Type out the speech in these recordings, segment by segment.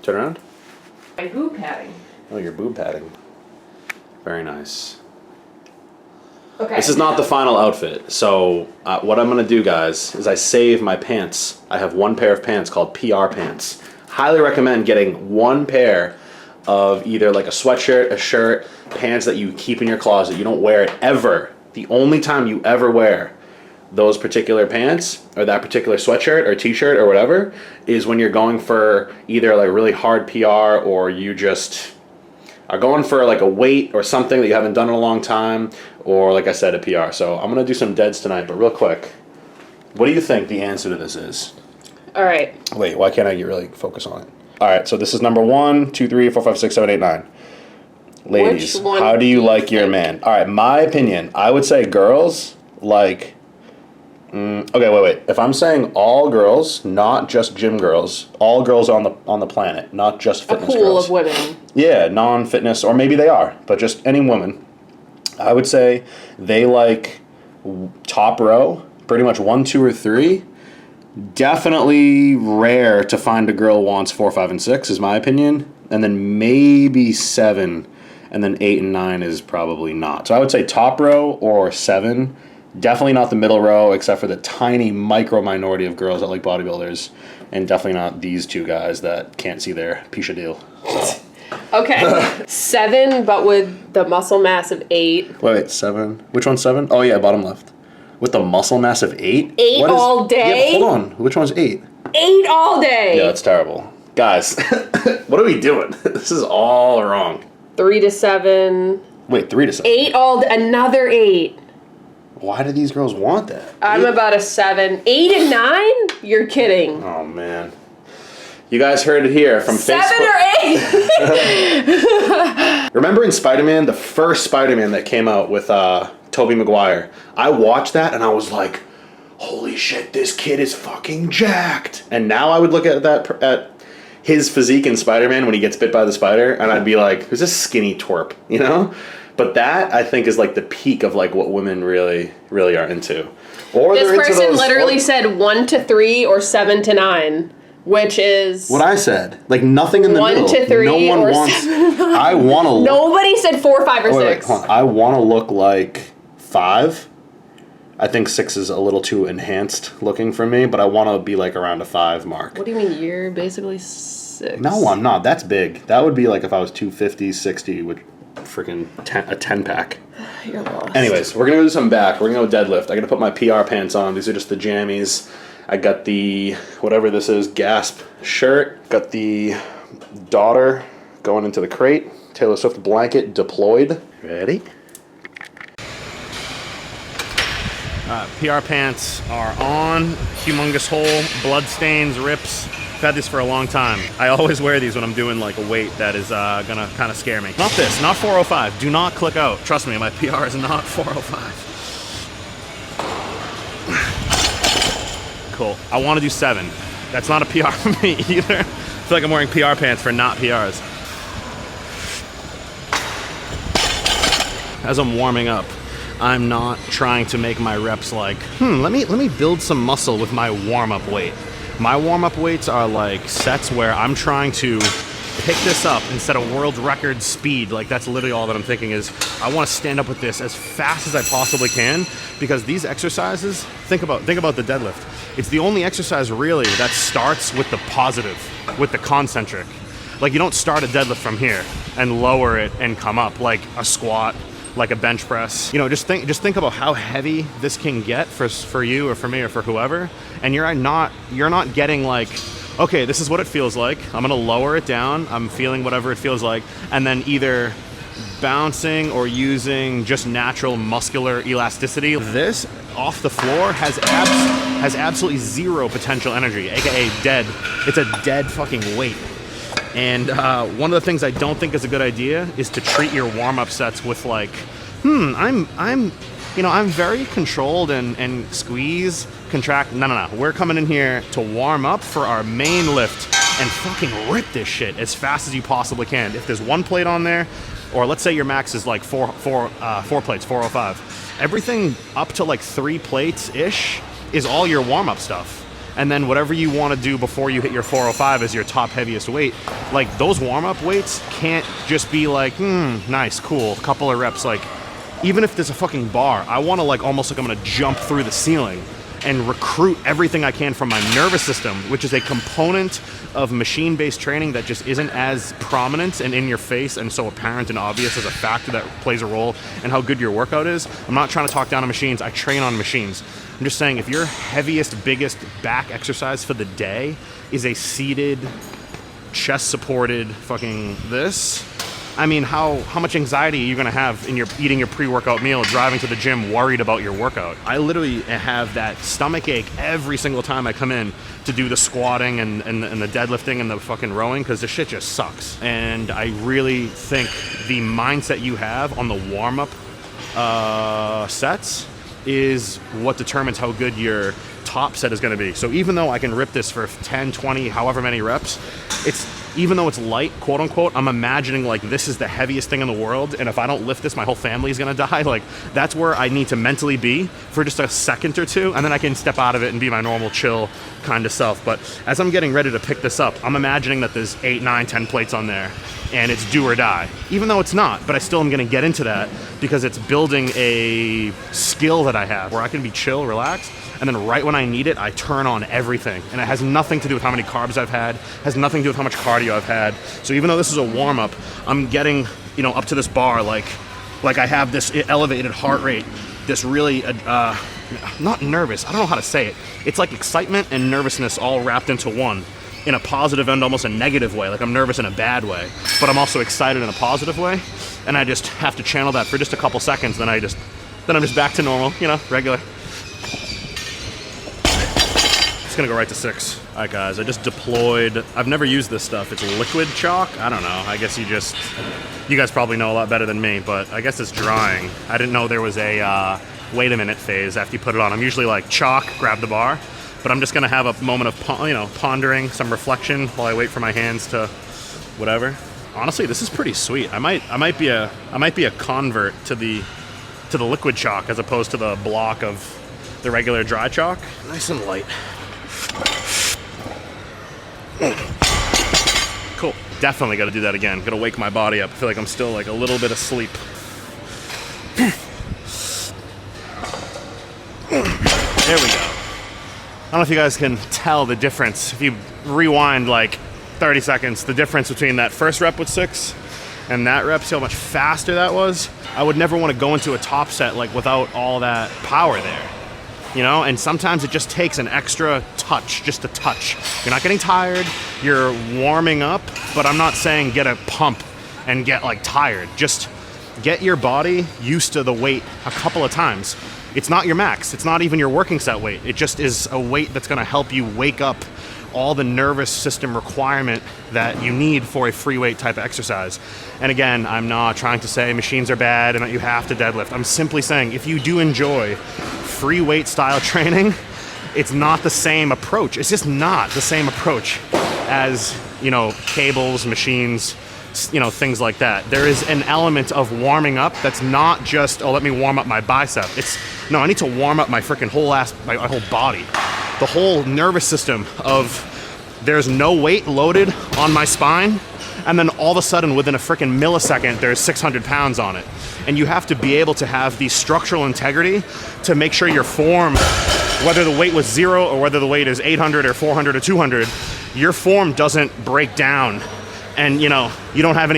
Turn around. My boob padding. Oh, your boob padding. Very nice. Okay. This is not the final outfit. So what I'm going to do, guys, is I save my pants. I have one pair of pants called PR pants. Highly recommend getting one pair of either like a sweatshirt, a shirt, pants that you keep in your closet. You don't wear it ever. The only time you ever wear those particular pants or that particular sweatshirt or t-shirt or whatever is when you're going for either like really hard PR or you just are going for like a weight or something that you haven't done in a long time, or like I said, a PR. So I'm gonna do some deads tonight, but real quick, what do you think the answer to this is? All right. Wait, why can't I really focus on it? All right, so this is number 1, 2, 3, 4, 5, 6, 7, 8, 9. Ladies, how do you like your man? All right, my opinion, I would say girls like. Okay, wait. If I'm saying all girls, not just gym girls, all girls on the planet, not just fitness girls. A pool of women. Yeah, non-fitness, or maybe they are, but just any woman. I would say they like top row, pretty much 1, 2, or 3. Definitely rare to find a girl wants 4, 5, and 6, is my opinion. And then maybe 7, and then 8 and 9 is probably not. So I would say top row or 7. Definitely not the middle row, except for the tiny micro minority of girls that like bodybuilders, and definitely not these two guys that can't see their piece of deal. So. Okay, 7, but with the muscle mass of 8. Wait, 7. Which one's 7? Oh yeah, bottom left. With the muscle mass of 8. 8 all day. Yeah, hold on. Which one's 8? 8 all day. Yeah, that's terrible, guys. What are we doing? This is all wrong. 3 to 7. Wait, 3 to 7. 8 all day. Another 8. Why do these girls want that? I'm about a 7. 8 and 9? You're kidding. Oh, man. You guys heard it here from 7 Facebook. or 8? Remember in Spider-Man, the first Spider-Man that came out with Tobey Maguire? I watched that and I was like, holy shit, this kid is fucking jacked. And now I would look at his physique in Spider-Man when he gets bit by the spider, and I'd be like, who's this skinny twerp, you know? But that, I think, is like the peak of like what women really, really are into. Or this person literally said 1 to 3 or 7 to 9, which is what I said. Like nothing in the 1 middle. 1 to 3 no one or wants. 7 to 9. I want to. Nobody said 4, 5, or 6. Hold on. I want to look like 5. I think 6 is a little too enhanced looking for me, but I want to be like around a 5 mark. What do you mean? You're basically 6. No, I'm not. That's big. That would be like if I was 250, 60, which freaking a 10 pack. You're lost. Anyways, we're gonna do some back. We're gonna go deadlift. I gotta put my PR pants on. These are just the jammies. I got the whatever this is, Gasp shirt. Got the daughter going into the crate. Taylor Swift blanket deployed. Ready? PR pants are on. Humongous hole, blood stains, rips. I've had this for a long time. I always wear these when I'm doing like a weight that is gonna kind of scare me. Not this, not 405. Do not click out. Trust me, my PR is not 405. Cool. I want to do 7. That's not a PR for me either. I feel like I'm wearing PR pants for not PRs. As I'm warming up, I'm not trying to make my reps like, let me build some muscle with my warm-up weight. My warm-up weights are like sets where I'm trying to pick this up instead of world record speed. Like that's literally all that I'm thinking is I want to stand up with this as fast as I possibly can, because these exercises, think about the deadlift. It's the only exercise really that starts with the positive, with the concentric. Like you don't start a deadlift from here and lower it and come up like a squat, like a bench press. You know, just think about how heavy this can get for you or for me or for whoever, and you're not getting like, okay, this is what it feels like. I'm gonna lower it down. I'm feeling whatever it feels like, and then either bouncing or using just natural muscular elasticity. This off the floor has absolutely zero potential energy, aka dead. It's a dead fucking weight. And one of the things I don't think is a good idea is to treat your warm-up sets with like, I'm very controlled and squeeze, contract. No. We're coming in here to warm up for our main lift and fucking rip this shit as fast as you possibly can. If there's 1 plate on there, or let's say your max is like 4 plates, 405. Everything up to like 3 plates-ish is all your warm-up stuff. and then whatever you want to do before you hit your 405 as your top heaviest weight, like those warm-up weights can't just be like, nice, cool, couple of reps. Like, even if there's a fucking bar, I want to like almost like I'm gonna jump through the ceiling and recruit everything I can from my nervous system, which is a component of machine-based training that just isn't as prominent and in your face and so apparent and obvious as a factor that plays a role in how good your workout is. I'm not trying to talk down on machines. I train on machines. I'm just saying, if your heaviest, biggest back exercise for the day is a seated, chest-supported fucking this, I mean, how much anxiety are you gonna have in your eating your pre-workout meal, driving to the gym, worried about your workout? I literally have that stomach ache every single time I come in to do the squatting and the deadlifting and the fucking rowing, because the shit just sucks. And I really think the mindset you have on the warm-up sets is what determines how good your top set is gonna be. So even though I can rip this for 10, 20, however many reps, even though it's light, quote unquote, I'm imagining like this is the heaviest thing in the world, and if I don't lift this, my whole family is gonna die. Like, that's where I need to mentally be for just a second or two, and then I can step out of it and be my normal, chill kind of self. But as I'm getting ready to pick this up, I'm imagining that there's 8, 9, 10 plates on there, and it's do or die. Even though it's not, but I still am gonna get into that because it's building a skill that I have where I can be chill, relaxed, and then right when I need it, I turn on everything. And it has nothing to do with how many carbs I've had, has nothing to do with how much cardio I've had. So even though this is a warm-up, I'm getting, up to this bar, like I have this elevated heart rate, this really, not nervous, I don't know how to say it. It's like excitement and nervousness all wrapped into one, in a positive and almost a negative way. Like, I'm nervous in a bad way, but I'm also excited in a positive way. And I just have to channel that for just a couple seconds, then I'm just back to normal, regular. Gonna go right to 6. All right, guys, I just deployed, I've never used this stuff. It's liquid chalk. I don't know. I guess you guys probably know a lot better than me, but I guess it's drying. I didn't know there was a wait a minute phase after you put it on. I'm usually like chalk, grab the bar, but I'm just gonna have a moment of pondering, some reflection while I wait for my hands to whatever. Honestly, this is pretty sweet. I might be a convert to the liquid chalk as opposed to the block of the regular dry chalk. Nice and light. Cool. Definitely got to do that again. Got to wake my body up. I feel like I'm still like a little bit asleep. There we go. I don't know if you guys can tell the difference. If you rewind like 30 seconds, the difference between that first rep with 6 and that rep, see how much faster that was? I would never want to go into a top set like without all that power there. And sometimes it just takes an extra touch, just a touch. You're not getting tired, you're warming up, but I'm not saying get a pump and get like tired. Just get your body used to the weight a couple of times. It's not your max, it's not even your working set weight. It just is a weight that's gonna help you wake up all the nervous system requirement that you need for a free weight type of exercise. And again, I'm not trying to say machines are bad and that you have to deadlift. I'm simply saying if you do enjoy free weight style training, it's not the same approach. It's just not the same approach as, cables, machines, things like that. There is an element of warming up that's not just, let me warm up my bicep. No, I need to warm up my freaking my whole body. The whole nervous system of there's no weight loaded on my spine, and then all of a sudden within a freaking millisecond there's 600 pounds on it. And you have to be able to have the structural integrity to make sure your form, whether the weight was 0 or whether the weight is 800 or 400 or 200, your form doesn't break down. And you don't have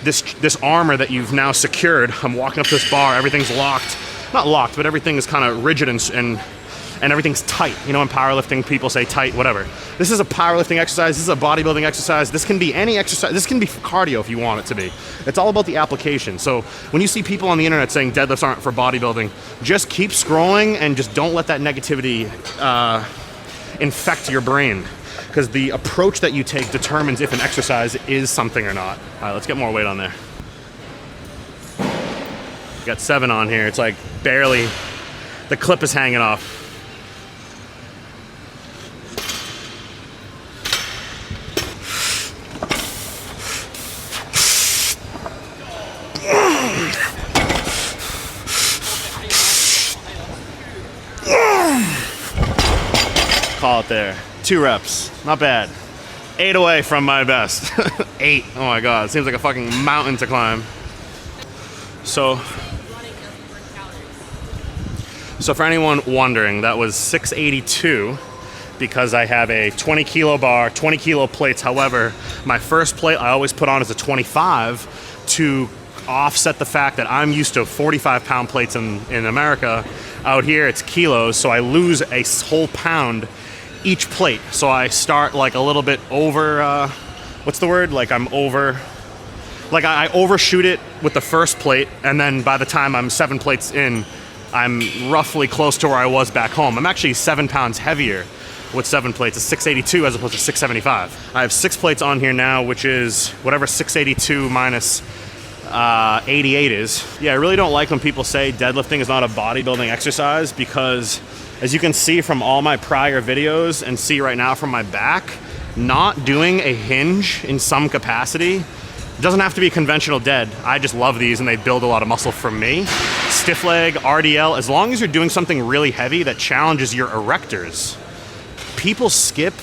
this armor that you've now secured. I'm walking up this bar, everything's locked. Not locked, but everything is kind of rigid and everything's tight. In powerlifting, people say tight, whatever. This is a powerlifting exercise. This is a bodybuilding exercise. This can be any exercise. This can be cardio if you want it to be. It's all about the application. So when you see people on the internet saying deadlifts aren't for bodybuilding, just keep scrolling and just don't let that negativity infect your brain. Because the approach that you take determines if an exercise is something or not. All right, let's get more weight on there. Got 7 on here. It's like barely, the clip is hanging off. out there. 2 reps, not bad. 8 away from my best. 8, oh my God, it seems like a fucking mountain to climb. So for anyone wondering, that was 682 because I have a 20 kilo bar, 20 kilo plates. However, my first plate I always put on as a 25 to offset the fact that I'm used to 45 pound plates in America. Out here it's kilos, so I lose a whole pound each plate. So I start like a little bit over, what's the word? Like I'm over, like I overshoot it with the first plate, and then by the time I'm 7 plates in, I'm roughly close to where I was back home. I'm actually 7 pounds heavier with 7 plates. It's 682 as opposed to 675. I have 6 plates on here now, which is whatever 682 minus 88 is. Yeah, I really don't like when people say deadlifting is not a bodybuilding exercise, because as you can see from all my prior videos and see right now from my back, not doing a hinge in some capacity, it doesn't have to be conventional dead. I just love these and they build a lot of muscle for me. Stiff leg, RDL, as long as you're doing something really heavy that challenges your erectors. People skip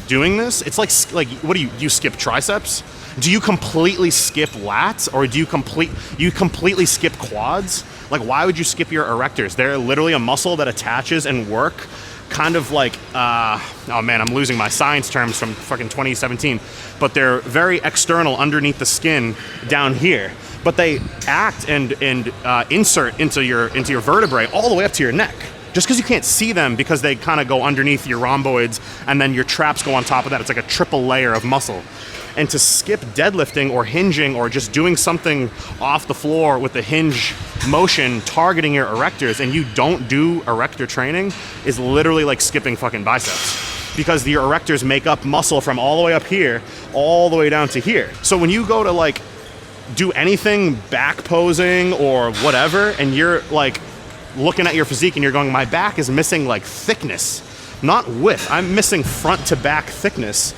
doing this. It's like what do you skip triceps? Do you completely skip lats, or do you completely skip quads? Like, why would you skip your erectors? They're literally a muscle that attaches and work kind of like, oh man, I'm losing my science terms from fucking 2017, but they're very external underneath the skin down here, but they act and insert into your vertebrae all the way up to your neck. Just because you can't see them, because they kind of go underneath your rhomboids and then your traps go on top of that. It's like a triple layer of muscle. And to skip deadlifting or hinging or just doing something off the floor with the hinge motion targeting your erectors, and you don't do erector training, is literally like skipping fucking biceps, because your erectors make up muscle from all the way up here all the way down to here. So when you go to like do anything back posing or whatever, and you're like looking at your physique and you're going, my back is missing like thickness, not width, I'm missing front to back thickness.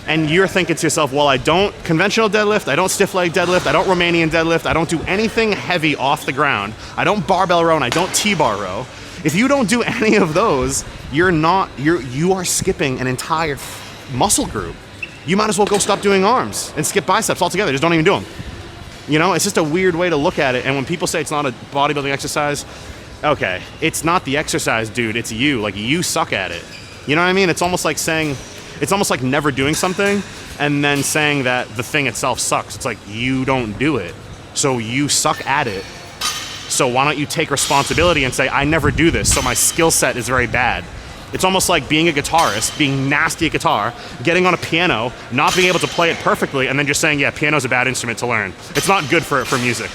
And you're thinking to yourself, well, I don't conventional deadlift, I don't stiff leg deadlift, I don't Romanian deadlift, I don't do anything heavy off the ground, I don't barbell row, and I don't T-bar row. If you don't do any of those, you are skipping an entire muscle group. You might as well go stop doing arms and skip biceps altogether. Just don't even do them. You know, it's just a weird way to look at it. And when people say it's not a bodybuilding exercise, okay, it's not the exercise, dude, it's you. Like, you suck at it. You know what I mean? It's almost like never doing something and then saying that the thing itself sucks. It's like, you don't do it, so you suck at it. So why don't you take responsibility and say, I never do this, so my skill set is very bad. It's almost like being a guitarist, being nasty at guitar, getting on a piano, not being able to play it perfectly, and then just saying, yeah, piano's a bad instrument to learn. It's not good for music.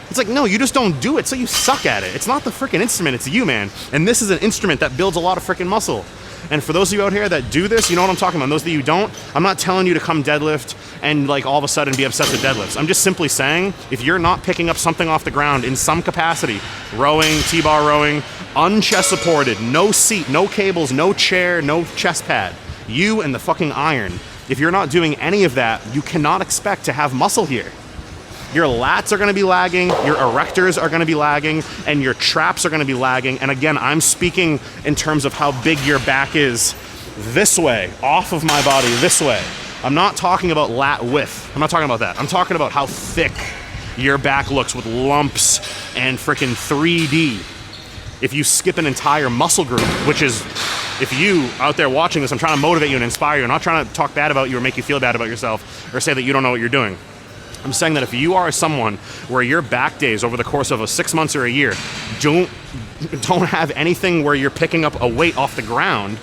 It's like, no, you just don't do it, so you suck at it. It's not the freaking instrument, it's you, man. And this is an instrument that builds a lot of freaking muscle. And for those of you out here that do this, you know what I'm talking about. And those of you who don't, I'm not telling you to come deadlift and like all of a sudden be obsessed with deadlifts. I'm just simply saying, if you're not picking up something off the ground in some capacity, rowing, T-bar rowing, unchest supported, no seat, no cables, no chair, no chest pad, you and the fucking iron, if you're not doing any of that, you cannot expect to have muscle here. Your lats are going to be lagging, your erectors are going to be lagging, and your traps are going to be lagging. And again, I'm speaking in terms of how big your back is this way, off of my body this way. I'm not talking about lat width. I'm not talking about that. I'm talking about how thick your back looks with lumps and freaking 3D. If you skip an entire muscle group, which is, if you out there watching this, I'm trying to motivate you and inspire you. I'm not trying to talk bad about you or make you feel bad about yourself or say that you don't know what you're doing. I'm saying that if you are someone where your back days over the course of 6 months or a year don't have anything where you're picking up a weight off the ground,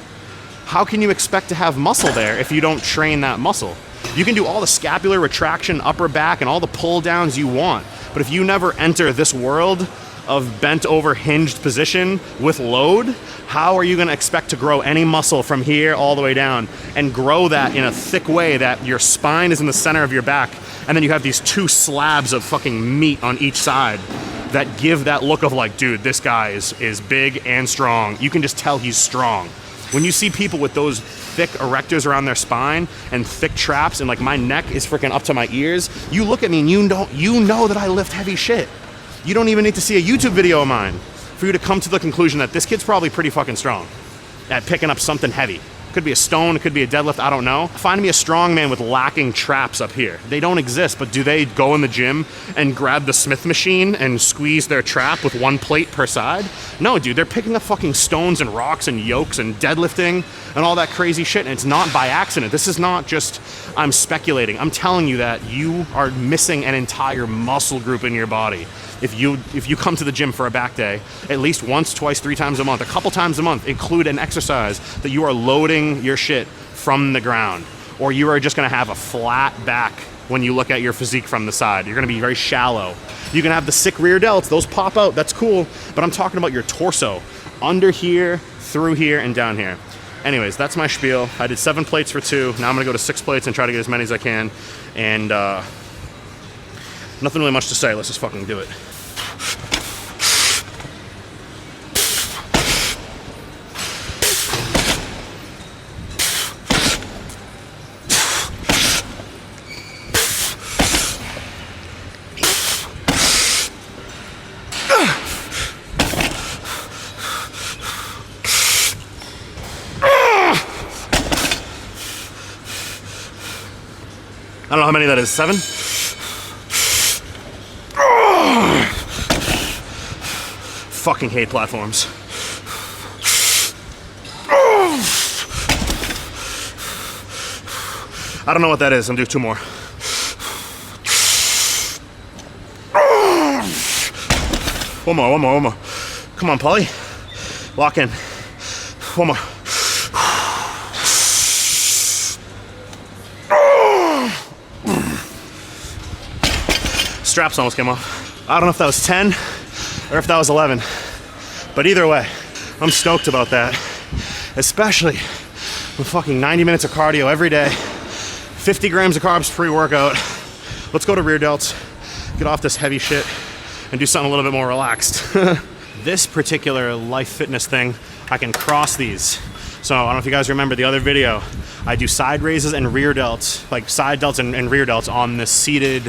how can you expect to have muscle there if you don't train that muscle? You can do all the scapular retraction, upper back, and all the pull downs you want, but if you never enter this world of bent over hinged position with load, how are you going to expect to grow any muscle from here all the way down and grow that in a thick way that your spine is in the center of your back, and then you have these 2 slabs of fucking meat on each side that give that look of like, dude, this guy is big and strong. You can just tell he's strong. When you see people with those thick erectors around their spine and thick traps, and like my neck is freaking up to my ears, you look at me and you know that I lift heavy shit. You don't even need to see a YouTube video of mine for you to come to the conclusion that this kid's probably pretty fucking strong at picking up something heavy. Could be a stone, it could be a deadlift, I don't know. Find me a strongman with lacking traps up here. They don't exist, but do they go in the gym and grab the Smith machine and squeeze their trap with 1 plate per side? No, dude, they're picking up fucking stones and rocks and yokes and deadlifting and all that crazy shit, and it's not by accident. This is not just, I'm speculating. I'm telling you that you are missing an entire muscle group in your body. If you come to the gym for a back day, at least once, twice, 3 times a month, a couple times a month, include an exercise that you are loading your shit from the ground, or you are just gonna have a flat back when you look at your physique from the side. You're gonna be very shallow. You can have the sick rear delts, those pop out, that's cool, but I'm talking about your torso, under here, through here, and down here. Anyways, that's my spiel. I did 7 plates for 2. Now I'm gonna go to 6 plates and try to get as many as I can. And nothing really much to say, let's just fucking do it. I don't know how many that is, 7? Fucking hate platforms. I don't know what that is, I'm doing 2 more. One more. Come on, Polly. Lock in. One more. Straps almost came off. I don't know if that was 10 or if that was 11, but either way, I'm stoked about that. Especially with fucking 90 minutes of cardio every day, 50 grams of carbs pre-workout. Let's go to rear delts, get off this heavy shit, and do something a little bit more relaxed. This particular life fitness thing, I can cross these. So I don't know if you guys remember the other video, I do side raises and rear delts, like side delts and rear delts on this seated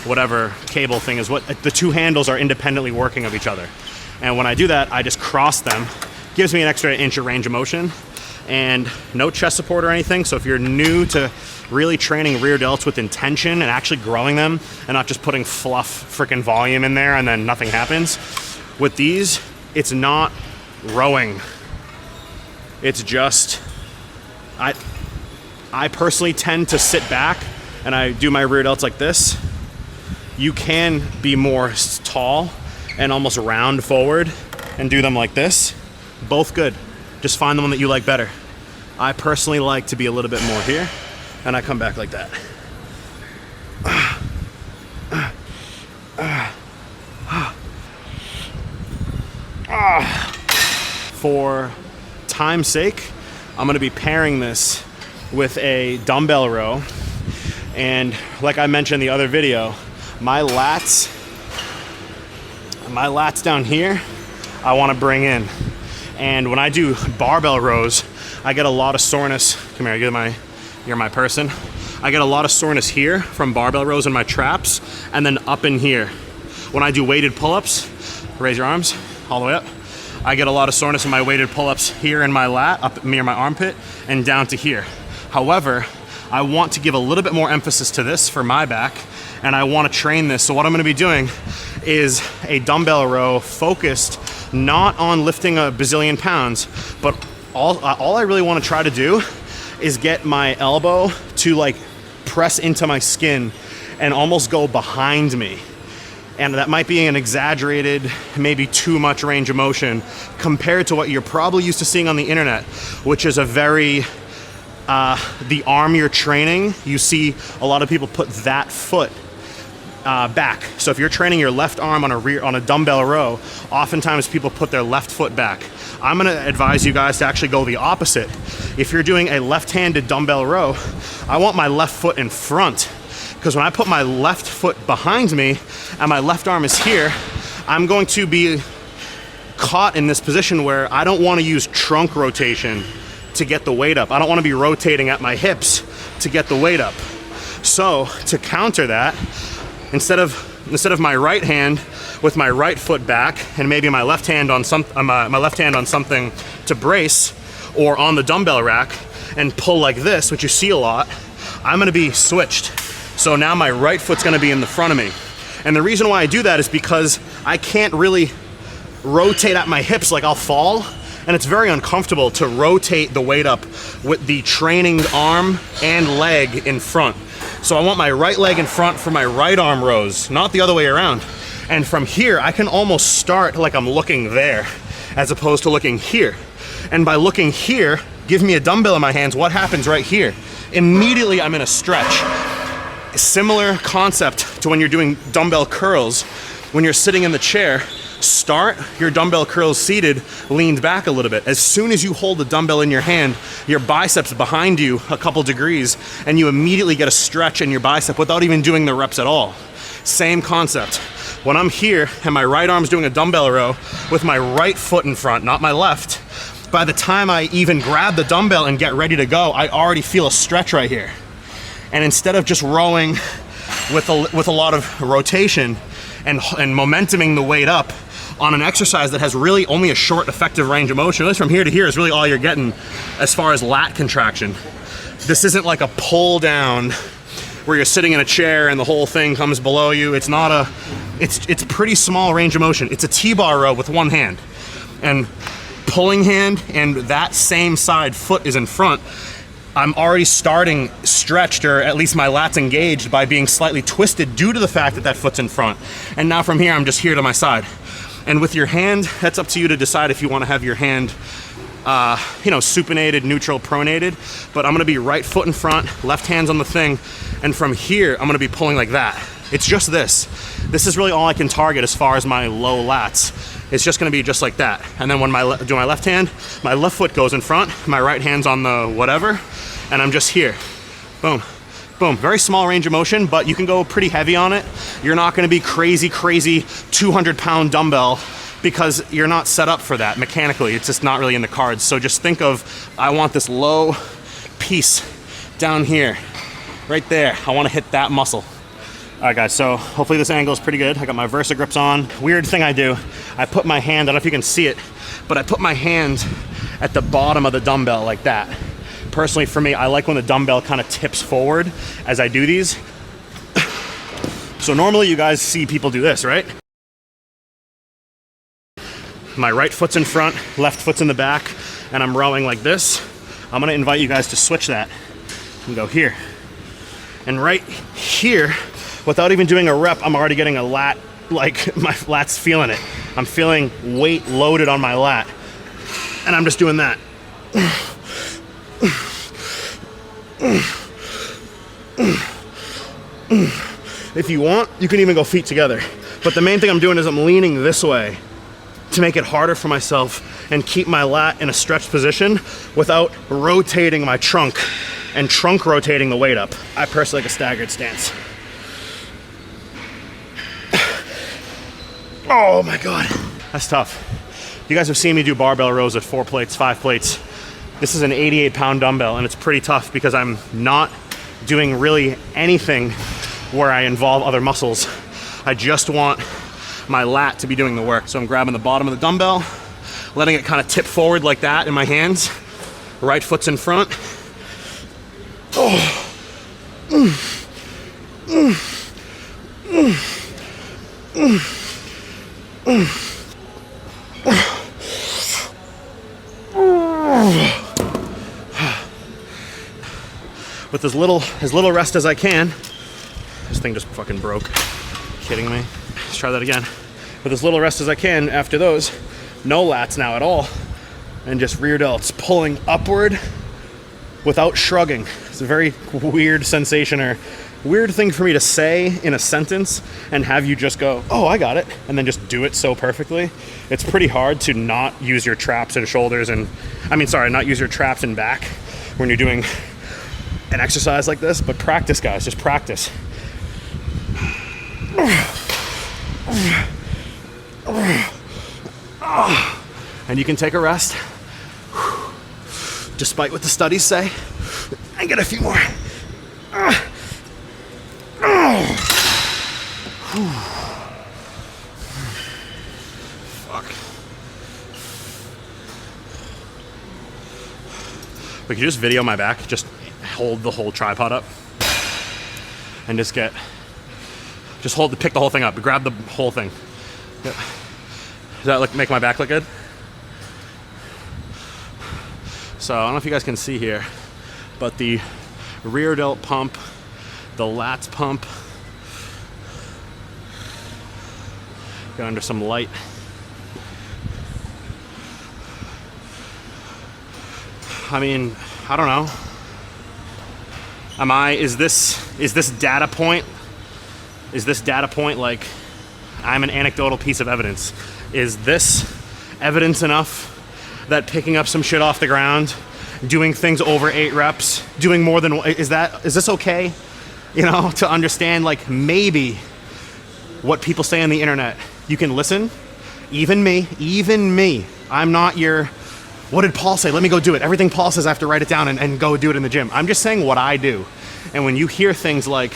whatever cable thing is what the 2 handles are independently working of each other. And when I do that, I just cross them. Gives me an extra inch of range of motion and no chest support or anything. So if you're new to really training rear delts with intention and actually growing them and not just putting fluff freaking volume in there and then nothing happens, with these, it's not rowing. It's just, I personally tend to sit back and I do my rear delts like this. You can be more tall and almost round forward and do them like this. Both good. Just find the one that you like better. I personally like to be a little bit more here and I come back like that. For time's sake, I'm gonna be pairing this with a dumbbell row. And like I mentioned in the other video, my lats down here, I wanna bring in. And when I do barbell rows, I get a lot of soreness. Come here, you're my person. I get a lot of soreness here from barbell rows in my traps and then up in here. When I do weighted pull-ups, raise your arms all the way up. I get a lot of soreness in my weighted pull-ups here in my lat, up near my armpit, and down to here. However, I want to give a little bit more emphasis to this for my back, and I want to train this. So what I'm gonna be doing is a dumbbell row focused not on lifting a bazillion pounds, but all I really want to try to do is get my elbow to like press into my skin and almost go behind me. And that might be an exaggerated, maybe too much range of motion compared to what you're probably used to seeing on the internet, which is a very, the arm you're training, you see a lot of people put that foot back. So if you're training your left arm on a dumbbell row, oftentimes people put their left foot back. I'm gonna advise you guys to actually go the opposite. If you're doing a left-handed dumbbell row, I want my left foot in front. Because when I put my left foot behind me and my left arm is here, I'm going to be caught in this position where I don't want to use trunk rotation to get the weight up. I don't want to be rotating at my hips to get the weight up. So to counter that, instead of my right hand with my right foot back and maybe my left hand on something to brace or on the dumbbell rack, and pull like this, which you see a lot, I'm gonna be switched. So now my right foot's gonna be in the front of me. And the reason why I do that is because I can't really rotate at my hips, like I'll fall, and it's very uncomfortable to rotate the weight up with the training arm and leg in front. So I want my right leg in front for my right arm rows, not the other way around. And from here, I can almost start like I'm looking there, as opposed to looking here. And by looking here, give me a dumbbell in my hands, what happens right here? Immediately I'm in a stretch. Similar concept to when you're doing dumbbell curls. When you're sitting in the chair, start your dumbbell curls seated, leaned back a little bit. As soon as you hold the dumbbell in your hand, your biceps behind you a couple degrees, and you immediately get a stretch in your bicep without even doing the reps at all. Same concept. When I'm here and my right arm's doing a dumbbell row with my right foot in front, not my left, by the time I even grab the dumbbell and get ready to go, I already feel a stretch right here. And instead of just rowing with a lot of rotation and momentuming the weight up on an exercise that has really only a short effective range of motion, at least from here to here is really all you're getting as far as lat contraction. This isn't like a pull down where you're sitting in a chair and the whole thing comes below you. It's not a, it's pretty small range of motion. It's a T-bar row with one hand. And pulling hand and that same side foot is in front. I'm already starting stretched, or at least my lats engaged, by being slightly twisted due to the fact that that foot's in front. And now from here, I'm just here to my side. And with your hand, that's up to you to decide if you want to have your hand, supinated, neutral, pronated. But I'm going to be right foot in front, left hand's on the thing. And from here, I'm going to be pulling like that. It's just this. This is really all I can target as far as my low lats. It's just gonna be just like that. And then when I do my left hand, my left foot goes in front, my right hand's on the whatever, and I'm just here. Boom, boom. Very small range of motion, but you can go pretty heavy on it. You're not gonna be crazy 200-pound dumbbell, because you're not set up for that mechanically. It's just not really in the cards. So just think of, I want this low piece down here, right there. I wanna hit that muscle. All right guys, so hopefully this angle is pretty good. I got my Versa grips on. Weird thing I do, I put my hand, I don't know if you can see it, but I put my hand at the bottom of the dumbbell like that. Personally for me, I like when the dumbbell kind of tips forward as I do these. So normally you guys see people do this, right? My right foot's in front, left foot's in the back, and I'm rowing like this. I'm gonna invite you guys to switch that and go here. And right here, without even doing a rep, I'm already getting a lat, like my lat's feeling it. I'm feeling weight loaded on my lat. And I'm just doing that. If you want, you can even go feet together. But the main thing I'm doing is I'm leaning this way to make it harder for myself and keep my lat in a stretched position without rotating my trunk and trunk rotating the weight up. I personally like a staggered stance. Oh my God, that's tough. You guys have seen me do barbell rows at 4 plates, 5 plates. This is an 88-pound dumbbell, and it's pretty tough because I'm not doing really anything where I involve other muscles. I just want my lat to be doing the work. So I'm grabbing the bottom of the dumbbell, letting it kind of tip forward like that in my hands. Right foot's in front. Oh. With as little rest as I can. This thing just fucking broke. Kidding me? Let's try that again. With as little rest as I can after those. No lats now at all. And just rear delts pulling upward without shrugging. It's a very weird sensation, or weird thing for me to say in a sentence and have you just go, oh, I got it, and then just do it so perfectly. It's pretty hard to not use your traps and shoulders and, not use your traps and back when you're doing an exercise like this, but practice, guys, just practice. And you can take a rest, despite what the studies say, and get a few more. Fuck. But you just video my back, just hold the whole tripod up and just pick the whole thing up, grab the whole thing. Yep. Does that make my back look good? So I don't know if you guys can see here, but the rear delt pump, the lats pump, got under some light. I mean, I don't know. Is this data point like I'm an anecdotal piece of evidence? Is this evidence enough that picking up some shit off the ground, doing things over 8 reps, doing more than, is this okay? You know, to understand like maybe what people say on the internet. You can listen, even me. I'm not your, what did Paul say? Let me go do it. Everything Paul says I have to write it down and go do it in the gym. I'm just saying what I do. And when you hear things like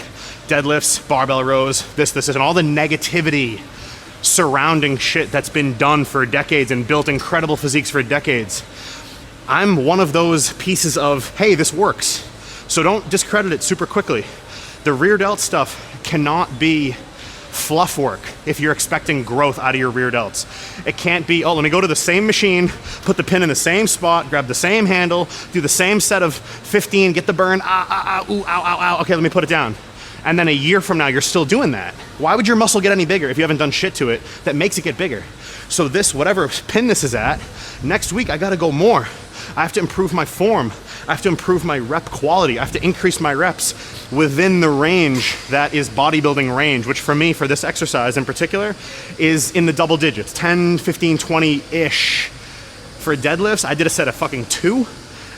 deadlifts, barbell rows, this, and all the negativity surrounding shit that's been done for decades and built incredible physiques for decades, I'm one of those pieces of, hey, this works. So don't discredit it super quickly. The rear delt stuff cannot be fluff work if you're expecting growth out of your rear delts. It can't be, oh, let me go to the same machine, put the pin in the same spot, grab the same handle, do the same set of 15, get the burn, ooh, ow, okay, let me put it down. And then a year from now, you're still doing that. Why would your muscle get any bigger if you haven't done shit to it that makes it get bigger? So this, whatever pin this is at, next week I gotta go more. I have to improve my form. I have to improve my rep quality. I have to increase my reps within the range that is bodybuilding range, which for me, for this exercise in particular, is in the double digits, 10, 15, 20-ish. For deadlifts, I did a set of fucking 2,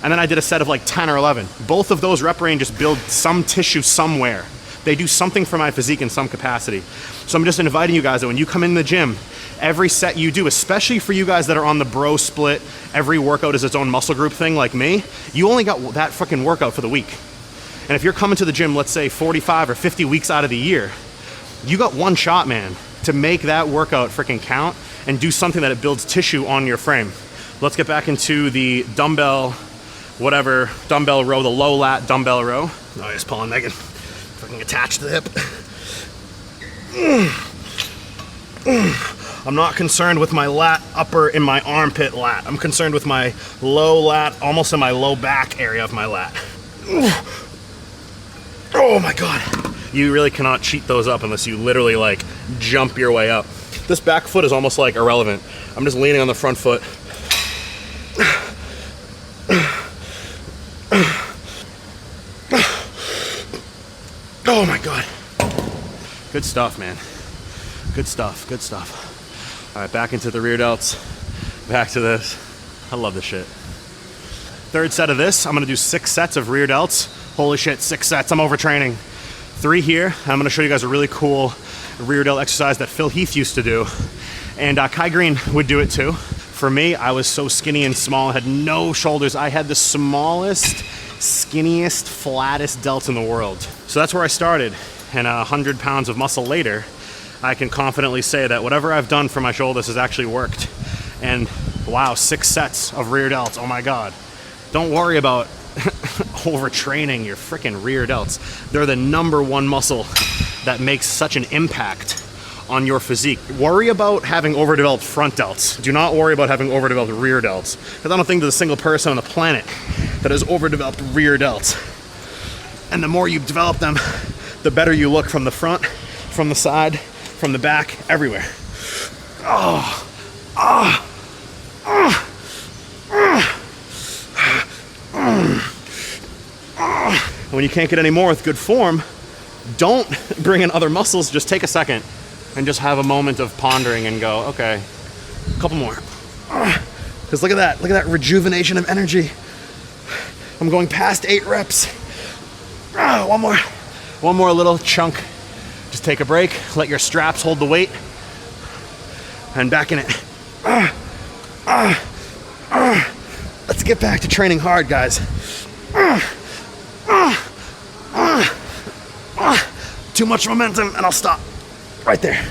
and then I did a set of like 10 or 11. Both of those rep ranges build some tissue somewhere. They do something for my physique in some capacity. So I'm just inviting you guys that when you come in the gym, every set you do, especially for you guys that are on the bro split, every workout is its own muscle group thing like me, you only got that fucking workout for the week. And if you're coming to the gym, let's say 45 or 50 weeks out of the year, you got one shot, man, to make that workout freaking count and do something that it builds tissue on your frame. Let's get back into the dumbbell, dumbbell row, the low lat dumbbell row. Oh, yes, Paul and Megan. Fucking attach the hip. I'm not concerned with my lat upper in my armpit lat. I'm concerned with my low lat, almost in my low back area of my lat. Oh my God. You really cannot cheat those up unless you literally like jump your way up. This back foot is almost like irrelevant. I'm just leaning on the front foot. Oh my God. Good stuff, man. Good stuff, good stuff. All right, back into the rear delts. Back to this. I love this shit. Third set of this, I'm gonna do 6 sets of rear delts. Holy shit, 6 sets, I'm overtraining. 3 here. I'm gonna show you guys a really cool rear delt exercise that Phil Heath used to do. And Kai Green would do it too. For me, I was so skinny and small, I had no shoulders. I had the smallest, skinniest, flattest delts in the world. So that's where I started. And 100 pounds of muscle later, I can confidently say that whatever I've done for my shoulders has actually worked. And wow, 6 sets of rear delts, oh my God. Don't worry about overtraining your freaking rear delts. They're the #1 muscle that makes such an impact on your physique. Worry about having overdeveloped front delts. Do not worry about having overdeveloped rear delts. Because I don't think there's a single person on the planet that has overdeveloped rear delts. And the more you develop them, the better you look from the front, from the side, from the back, everywhere. When you can't get any more with good form, don't bring in other muscles, just take a second and just have a moment of pondering and go, okay, a couple more. Because look at that rejuvenation of energy. I'm going past 8 reps. One more little chunk. Just take a break, let your straps hold the weight, and back in it. Let's get back to training hard, guys. Too much momentum, and I'll stop right there.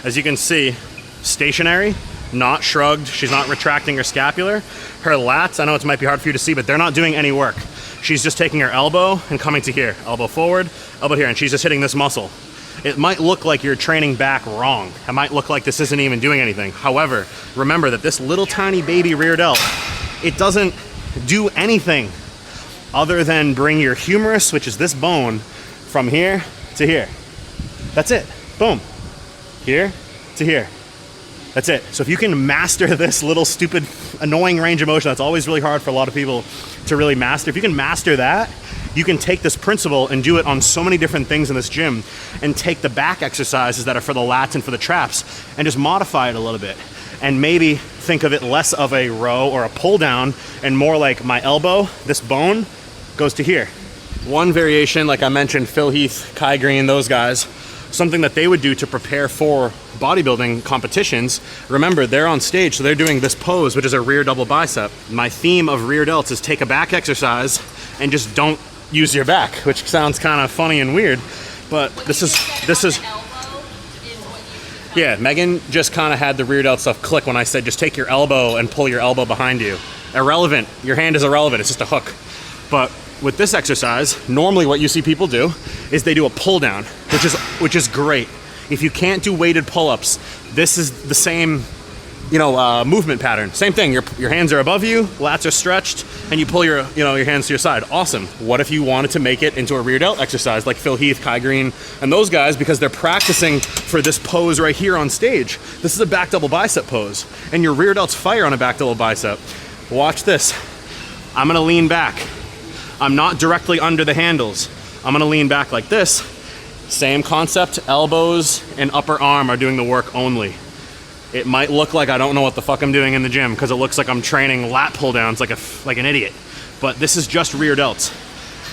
As you can see, stationary not shrugged. She's not retracting her scapular. Her lats, I know it might be hard for you to see, but they're not doing any work. She's just taking her elbow and coming to here. Elbow forward, elbow here, and she's just hitting this muscle. It might look like you're training back wrong. It might look like this isn't even doing anything. However, remember that this little tiny baby rear delt, it doesn't do anything other than bring your humerus, which is this bone, from here to here. That's it. Boom. Here to here. That's it. So if you can master this little stupid annoying range of motion that's always really hard for a lot of people to really master, if you can master that, you can take this principle and do it on so many different things in this gym and take the back exercises that are for the lats and for the traps and just modify it a little bit. And maybe think of it less of a row or a pull down and more like my elbow, this bone goes to here. One variation, like I mentioned, Phil Heath, Kai Green, those guys, something that they would do to prepare for bodybuilding competitions. Remember, they're on stage, so they're doing this pose, which is a rear double bicep. My theme of rear delts is take a back exercise and just don't use your back, which sounds kind of funny and weird, but this is yeah, Megan just kind of had the rear delt stuff click when I said just take your elbow and pull your elbow behind you. Irrelevant. Your hand is irrelevant. It's just a hook. But with this exercise, normally what you see people do is they do a pull down, which is great. If you can't do weighted pull-ups, this is the same, movement pattern. Same thing. Your hands are above you, lats are stretched, and you pull your hands to your side. Awesome. What if you wanted to make it into a rear delt exercise like Phil Heath, Kai Green, and those guys, because they're practicing for this pose right here on stage. This is a back double bicep pose, and your rear delts fire on a back double bicep. Watch this. I'm gonna lean back. I'm not directly under the handles. I'm gonna lean back like this. Same concept, elbows and upper arm are doing the work only. It might look like I don't know what the fuck I'm doing in the gym because it looks like I'm training lat pull downs like an idiot. But this is just rear delts.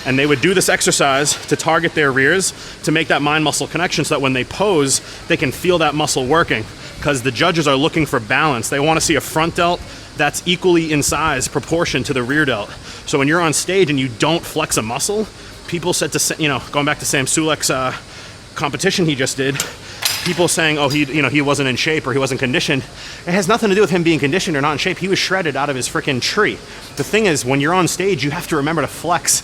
And they would do this exercise to target their rears to make that mind muscle connection so that when they pose, they can feel that muscle working. Because the judges are looking for balance. They want to see a front delt that's equally in size, proportion to the rear delt. So when you're on stage and you don't flex a muscle, people said to, going back to Sam Sulek's competition he just did, people saying, oh, he wasn't in shape or he wasn't conditioned. It has nothing to do with him being conditioned or not in shape. He was shredded out of his freaking tree. The thing is, when you're on stage, you have to remember to flex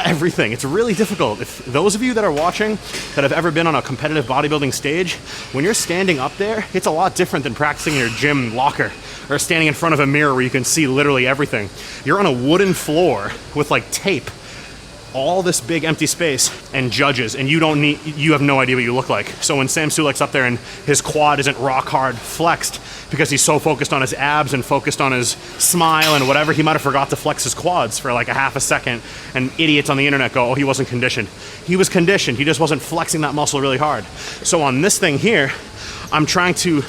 everything. It's really difficult. If those of you that are watching that have ever been on a competitive bodybuilding stage, when you're standing up there, it's a lot different than practicing in your gym locker or standing in front of a mirror where you can see literally everything. You're on a wooden floor with like tape, all this big empty space, and judges, and you have no idea what you look like. So when Sam Sulek's up there and his quad isn't rock hard flexed because he's so focused on his abs and focused on his smile and whatever, he might have forgot to flex his quads for like a half a second, and idiots on the internet go, oh, he wasn't conditioned. He was conditioned, he just wasn't flexing that muscle really hard. So on this thing here, I'm trying to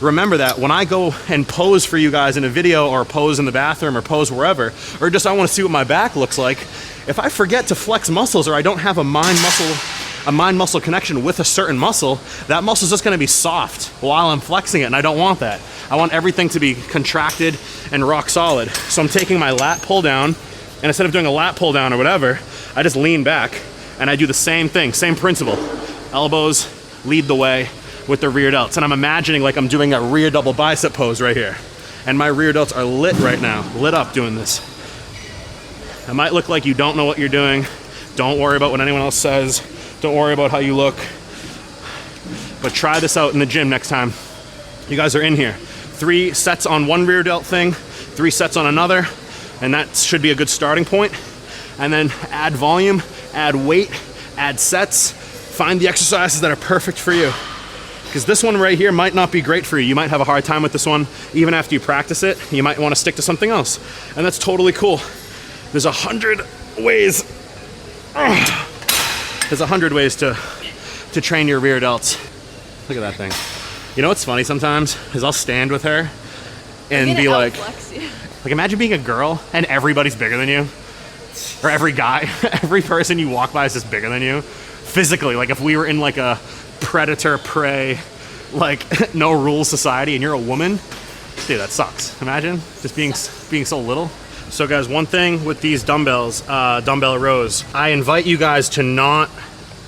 remember that when I go and pose for you guys in a video or pose in the bathroom or pose wherever, or just I want to see what my back looks like, if I forget to flex muscles or I don't have a mind muscle connection with a certain muscle, that muscle is just going to be soft while I'm flexing it, and I don't want that. I want everything to be contracted and rock solid. So I'm taking my lat pull down, and instead of doing a lat pull down or whatever, I just lean back and I do the same thing, same principle. Elbows lead the way with the rear delts, and I'm imagining like I'm doing a rear double bicep pose right here, and my rear delts are lit right now, lit up doing this. It might look like you don't know what you're doing. Don't worry about what anyone else says. Don't worry about how you look. But try this out in the gym next time you guys are in here. 3 sets on one rear delt thing, 3 sets on another, and that should be a good starting point. And then add volume, add weight, add sets. Find the exercises that are perfect for you. Because this one right here might not be great for you. You might have a hard time with this one. Even after you practice it, you might want to stick to something else. And that's totally cool. There's 100 ways. There's 100 ways to train your rear delts. Look at that thing. You know what's funny sometimes is I'll stand with her and be like imagine being a girl and everybody's bigger than you, or every guy, every person you walk by is just bigger than you physically. Like if we were in like a predator prey, like no rules society, and you're a woman, dude, that sucks. Imagine just being so little. So guys, one thing with these dumbbells, dumbbell rows, I invite you guys to not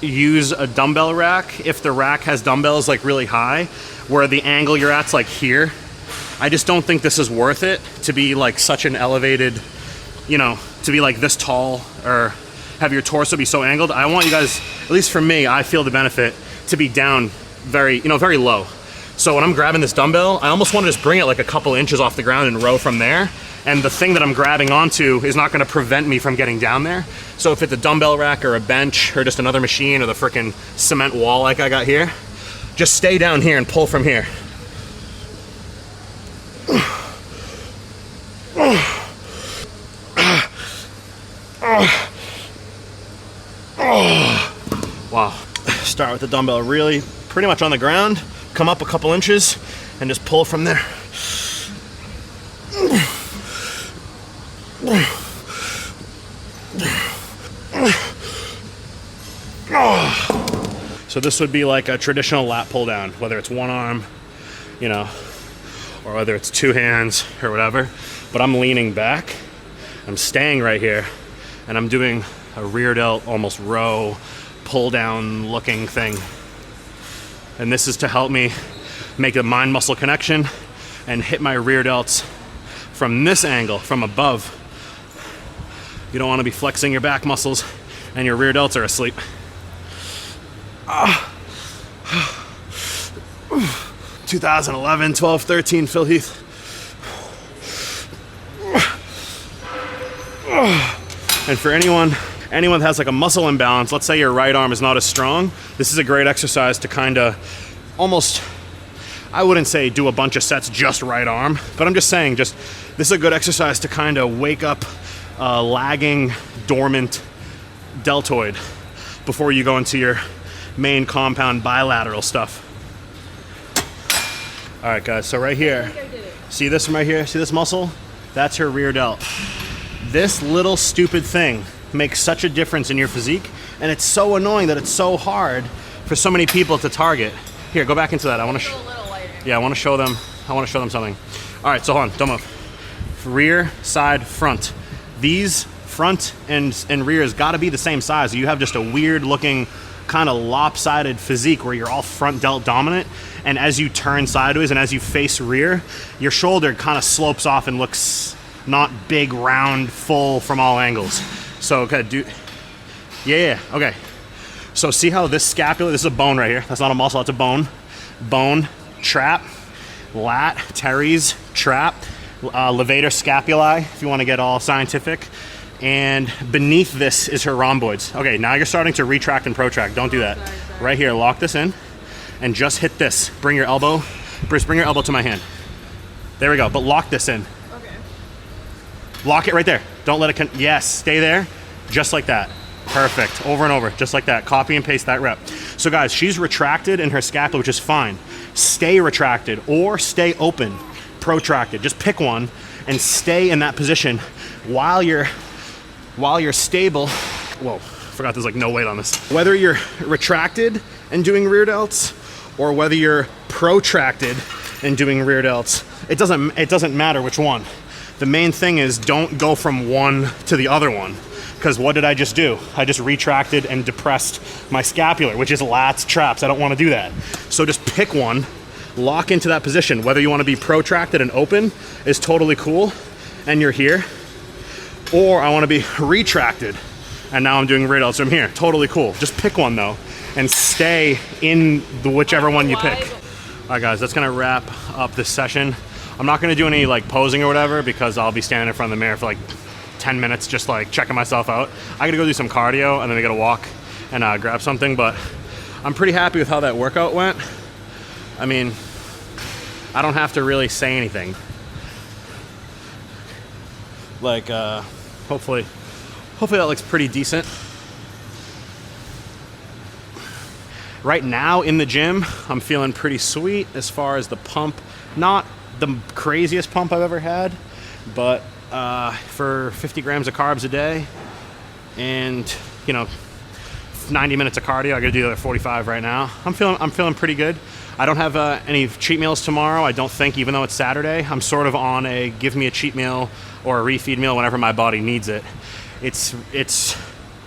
use a dumbbell rack if the rack has dumbbells like really high, where the angle you're at's like here. I just don't think this is worth it to be like such an elevated, you know, to be like this tall or have your torso be so angled. I want you guys, at least for me, I feel the benefit to be down very, you know, very low. So when I'm grabbing this dumbbell, I almost want to just bring it like a couple inches off the ground and row from there. And the thing that I'm grabbing onto is not going to prevent me from getting down there. So if it's a dumbbell rack or a bench or just another machine or the freaking cement wall like I got here, just stay down here and pull from here. Wow. Start with the dumbbell really pretty much on the ground, come up a couple inches and just pull from there. So this would be like a traditional lat pull down, whether it's one arm, you know, or whether it's two hands or whatever. But I'm leaning back, I'm staying right here, and I'm doing a rear delt, almost row, pull down looking thing. And this is to help me make a mind muscle connection and hit my rear delts from this angle, from above. You don't want to be flexing your back muscles and your rear delts are asleep. 2011, 12, 13, Phil Heath. And for anyone that has like a muscle imbalance, let's say your right arm is not as strong, this is a great exercise to kind of almost, I wouldn't say do a bunch of sets just right arm, but I'm just saying this is a good exercise to kind of wake up lagging, dormant deltoid before you go into your main compound bilateral stuff. All right, guys, so right here, see this from right here? See this muscle? That's her rear delt. This little stupid thing makes such a difference in your physique, and it's so annoying that it's so hard for so many people to target. Here, go back into that. I want to show them something. All right, so hold on, don't move. Rear, side, front. These front and rear has got to be the same size. You have just a weird looking kind of lopsided physique where you're all front delt dominant, and as you turn sideways and as you face rear, your shoulder kind of slopes off and looks not big, round, full from all angles. So okay, okay. So see how this scapula, this is a bone right here. That's not a muscle, that's a bone. Bone, trap, lat, teres, trap, levator scapulae, if you want to get all scientific. And beneath this is her rhomboids. Okay, now you're starting to retract and protract. Don't do that. Sorry. Right here, lock this in and just hit this. Bring your elbow, Bruce, bring your elbow to my hand. There we go, but lock this in. Okay. Lock it right there. Don't let it, yes, stay there, just like that. Perfect, over and over, just like that. Copy and paste that rep. So guys, she's retracted in her scapula, which is fine. Stay retracted or stay open, protracted. Just pick one and stay in that position while you're stable. Whoa, forgot there's like no weight on this. Whether you're retracted and doing rear delts or whether you're protracted and doing rear delts, it doesn't matter which one. The main thing is don't go from one to the other one, because what did I just do? I just retracted and depressed my scapular, which is lats, traps. I don't want to do that. So just pick one, lock into that position. Whether you want to be protracted and open is totally cool, and you're here, or I want to be retracted and now I'm doing rear delts from here. Totally cool. Just pick one though and stay in the whichever one you pick. All right guys, that's gonna wrap up this session. I'm not gonna do any like posing or whatever because I'll be standing in front of the mirror for like 10 minutes just like checking myself out. I gotta go do some cardio and then I gotta walk and grab something, but I'm pretty happy with how that workout went. I mean, I don't have to really say anything. Like, hopefully that looks pretty decent. Right now in the gym, I'm feeling pretty sweet as far as the pump. Not the craziest pump I've ever had, but for 50 grams of carbs a day and, you know, 90 minutes of cardio, I gotta do like 45 right now. I'm feeling pretty good. I don't have any cheat meals tomorrow, I don't think, even though it's Saturday. I'm sort of on a give me a cheat meal or a refeed meal whenever my body needs it. It's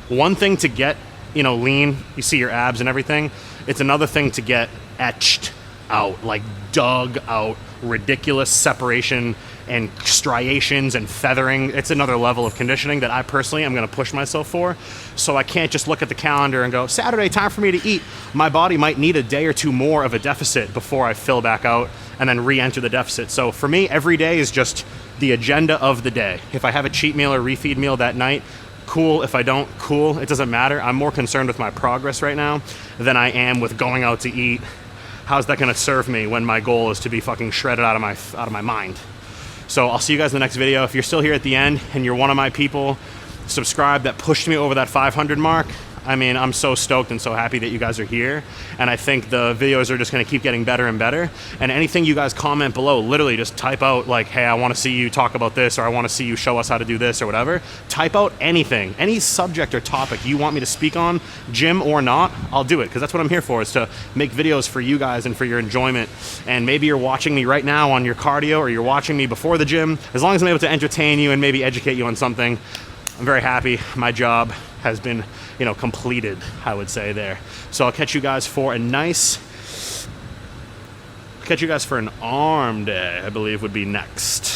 one thing to get, you know, lean, you see your abs and everything. It's another thing to get etched out, like dug out ridiculous separation and striations and feathering. It's another level of conditioning that I personally am going to push myself for. So I can't just look at the calendar and go, Saturday, time for me to eat. My body might need a day or two more of a deficit before I fill back out and then re-enter the deficit. So for me, every day is just the agenda of the day. If I have a cheat meal or refeed meal that night, cool. If I don't, cool. It doesn't matter. I'm more concerned with my progress right now than I am with going out to eat. How's that going to serve me when my goal is to be fucking shredded out of my mind? So I'll see you guys in the next video. If you're still here at the end and you're one of my people, subscribe, that pushed me over that 500 mark. I mean, I'm so stoked and so happy that you guys are here. And I think the videos are just gonna keep getting better and better. And anything you guys comment below, literally just type out like, hey, I wanna see you talk about this, or I wanna see you show us how to do this, or whatever. Type out anything, any subject or topic you want me to speak on, gym or not, I'll do it, because that's what I'm here for, is to make videos for you guys and for your enjoyment. And maybe you're watching me right now on your cardio, or you're watching me before the gym. As long as I'm able to entertain you and maybe educate you on something, I'm very happy. My job has been, completed, I would say there. So I'll catch you guys for an arm day, I believe would be next.